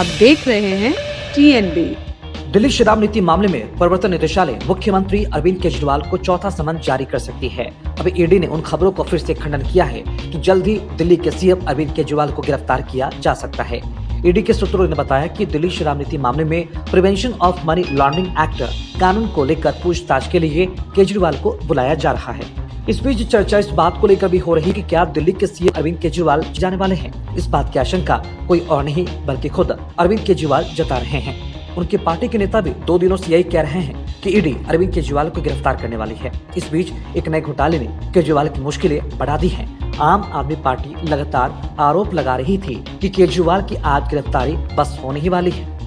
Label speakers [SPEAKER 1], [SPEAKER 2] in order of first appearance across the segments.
[SPEAKER 1] आप देख रहे हैं TNB।
[SPEAKER 2] दिल्ली शराब नीति मामले में प्रवर्तन निदेशालय मुख्यमंत्री अरविंद केजरीवाल को चौथा समन जारी कर सकती है। अभी ईडी ने उन खबरों को फिर से खंडन किया है कि जल्द ही दिल्ली के सीएम अरविंद केजरीवाल को गिरफ्तार किया जा सकता है। ईडी के सूत्रों ने बताया कि दिल्ली शराब नीति मामले में prevention of money laundering act कानून को लेकर पूछताछ के लिए केजरीवाल को बुलाया जा रहा है। इस बीच चर्चा इस बात को लेकर भी हो रही है कि क्या दिल्ली के सीएम अरविंद केजरीवाल जाने वाले हैं। इस बात की आशंका कोई और नहीं बल्कि खुद अरविंद केजरीवाल जता रहे हैं। उनकी पार्टी के नेता भी 2 दिनों से यही कह रहे हैं कि ईडी अरविंद केजरीवाल को गिरफ्तार करने वाली है। इस बीच एक नए घोटाले ने केजरीवाल की मुश्किलें बढ़ा दी हैं। आम आदमी पार्टी लगातार आरोप लगा रही थी कि केजरीवाल की आज गिरफ्तारी बस होने ही वाली है।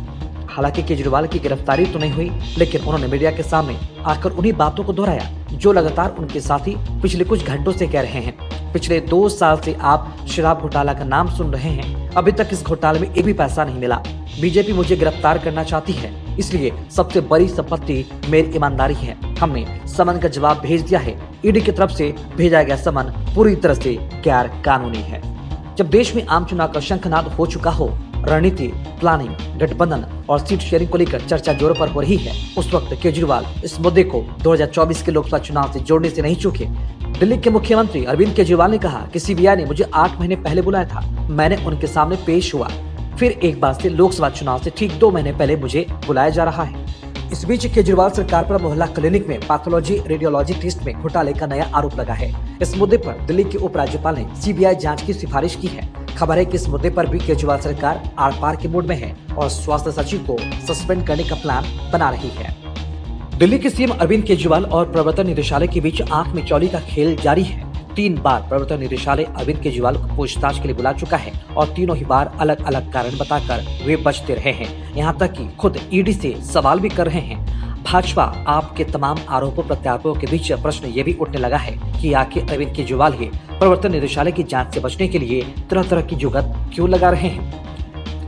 [SPEAKER 2] हालांकि केजरीवाल की गिरफ्तारी तो नहीं हुई, लेकिन उन्होंने मीडिया के सामने आकर उन्हीं बातों को दोहराया जो लगातार उनके साथी पिछले कुछ घंटों से कह रहे हैं। पिछले 2 साल से आप शराब घोटाला का नाम सुन रहे हैं, अभी तक इस घोटाले में एक भी पैसा नहीं मिला। बीजेपी मुझे गिरफ्तार करना चाहती है, इसलिए सबसे बड़ी संपत्ति मेरी ईमानदारी है। हमने समन का जवाब भेज दिया है। ईडी की तरफ से भेजा गया समन पूरी तरह से गैर कानूनी है। जब देश में आम चुनाव का शंखनाद हो चुका हो, रणनीति, प्लानिंग, गठबंधन और सीट शेयरिंग को लेकर चर्चा जोरों पर हो रही है, उस वक्त केजरीवाल इस मुद्दे को 2024 के लोकसभा चुनाव से जोड़ने से नहीं चूके। दिल्ली के मुख्यमंत्री अरविंद केजरीवाल ने कहा कि सीबीआई ने मुझे 8 महीने पहले बुलाया था, मैंने उनके सामने पेश हुआ। फिर एक बार से लोकसभा चुनाव से ठीक 2 महीने पहले मुझे बुलाया जा रहा है। इस बीच केजरीवाल सरकार पर मोहल्ला क्लिनिक में पैथोलॉजी रेडियोलॉजी टेस्ट में घोटाले का नया आरोप लगा है। इस मुद्दे पर दिल्ली के उपराज्यपाल ने सीबीआई जांच की सिफारिश की है। खबर है कि इस मुद्दे पर भी केजरीवाल सरकार आर पार के मूड में है और स्वास्थ्य सचिव को सस्पेंड करने का प्लान बना रही है। दिल्ली के सीएम अरविंद केजरीवाल और प्रवर्तन निदेशालय के बीच आंख मिचौली का खेल जारी है। 3 बार प्रवर्तन निदेशालय अरविंद केजरीवाल को पूछताछ के लिए बुला चुका है और तीनों ही बार अलग अलग कारण बताकर वे बचते रहे हैं। यहाँ तक कि खुद ईडी से सवाल भी कर रहे हैं। भाजपा आपके तमाम आरोपों प्रत्यारोपों के बीच प्रश्न ये भी उठने लगा है कि आखिर अरविंद केजरीवाल ही प्रवर्तन निदेशालय की जांच से बचने के लिए तरह तरह की जुगत क्यों लगा रहे हैं।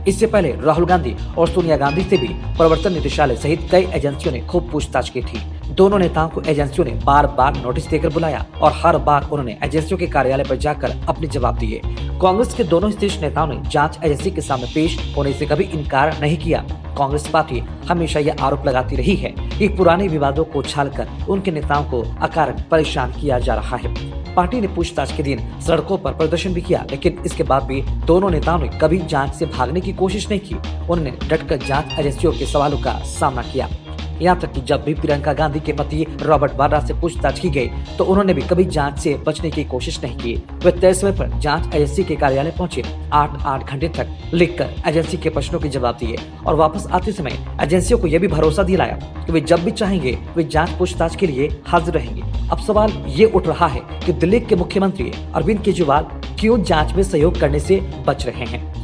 [SPEAKER 2] इससे पहले राहुल गांधी और सोनिया गांधी से भी प्रवर्तन निदेशालय सहित कई एजेंसियों ने खूब पूछताछ की थी। दोनों नेताओं को एजेंसियों ने बार बार नोटिस देकर बुलाया और हर बार उन्होंने एजेंसियों के कार्यालय पर जाकर अपने जवाब दिए। कांग्रेस के दोनों शीर्ष नेताओं ने जांच एजेंसी के सामने पेश होने से कभी इनकार नहीं किया। कांग्रेस पार्टी हमेशा यह आरोप लगाती रही है कि पुराने विवादों को उछालकर उनके नेताओं को अकारण परेशान किया जा रहा है। पार्टी ने पूछताछ के दिन सड़कों पर प्रदर्शन भी किया, लेकिन इसके बाद भी दोनों नेताओं ने कभी जांच से भागने की कोशिश नहीं की। उन्होंने डटकर जांच एजेंसियों के सवालों का सामना किया। यहाँ तक कि जब भी प्रियंका गांधी के पति रॉबर्ट वाड्रा से पूछताछ की गई तो उन्होंने भी कभी जांच से बचने की कोशिश नहीं की। वे तय समय पर जांच एजेंसी के कार्यालय पहुंचे, 8 घंटे तक लिखकर एजेंसी के प्रश्नों के जवाब दिए और वापस आते समय एजेंसियों को यह भी भरोसा दिलाया कि वे जब भी चाहेंगे वे जांच पूछताछ के लिए हाजिर रहेंगे। अब सवाल ये उठ रहा है कि दिल्ली के मुख्यमंत्री अरविंद केजरीवाल क्यों जांच में सहयोग करने से बच रहे हैं।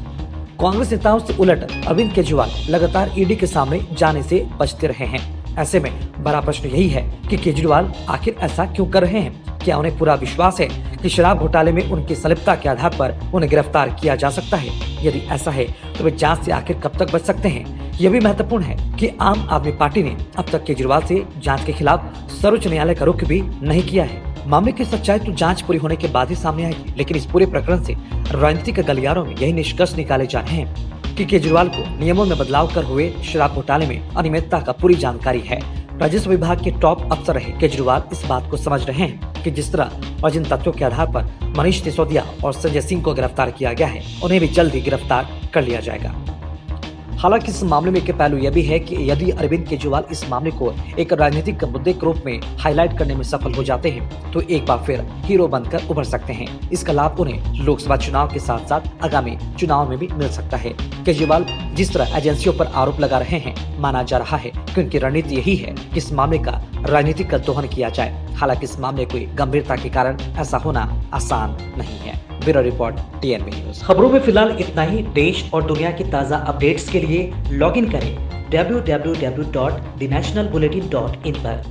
[SPEAKER 2] कांग्रेस नेताओं से उलट अरविंद केजरीवाल लगातार ईडी के सामने जाने से बचते रहे हैं। ऐसे में बड़ा प्रश्न यही है कि केजरीवाल आखिर ऐसा क्यों कर रहे हैं। क्या उन्हें पूरा विश्वास है कि शराब घोटाले में उनकी संलिप्तता के आधार पर उन्हें गिरफ्तार किया जा सकता है। यदि ऐसा है तो वे जांच से आखिर कब तक बच सकते हैं। यह भी महत्वपूर्ण है कि आम आदमी पार्टी ने अब तक केजरीवाल से जांच के खिलाफ सर्वोच्च न्यायालय का रुख भी नहीं किया है। मामले की सच्चाई तो जांच पूरी होने के बाद ही सामने आएगी, लेकिन इस पूरे प्रकरण से राजनीतिक गलियारों में यही निष्कर्ष निकाले जा रहे हैं कि केजरीवाल को नियमों में बदलाव कर हुए शराब घोटाले में अनियमितता का पूरी जानकारी है। राजस्व विभाग के टॉप अफसर रहे केजरीवाल इस बात को समझ रहे हैं कि जिस तरह और जिन तथ्यों के आधार पर मनीष सिसोदिया और संजय सिंह को गिरफ्तार किया गया है, उन्हें भी जल्द ही गिरफ्तार कर लिया जाएगा। हालांकि इस मामले में एक पहलू यह भी है कि यदि अरविंद केजरीवाल इस मामले को एक राजनीतिक मुद्दे के रूप में हाईलाइट करने में सफल हो जाते हैं तो एक बार फिर हीरो बनकर उभर सकते हैं। इसका लाभ उन्हें लोकसभा चुनाव के साथ साथ आगामी चुनाव में भी मिल सकता है। केजरीवाल जिस तरह एजेंसियों पर आरोप लगा रहे हैं, माना जा रहा है कि उनकी रणनीति यही है कि इस मामले का राजनीतिक दोहन किया जाए। हालांकि इस मामले कोई गंभीरता के कारण ऐसा होना आसान नहीं है। Bureau report TNB news. खबरों में फिलहाल इतना ही। देश और दुनिया की ताज़ा अपडेट्स के लिए लॉगिन करें www.thenationalbulletin.in पर।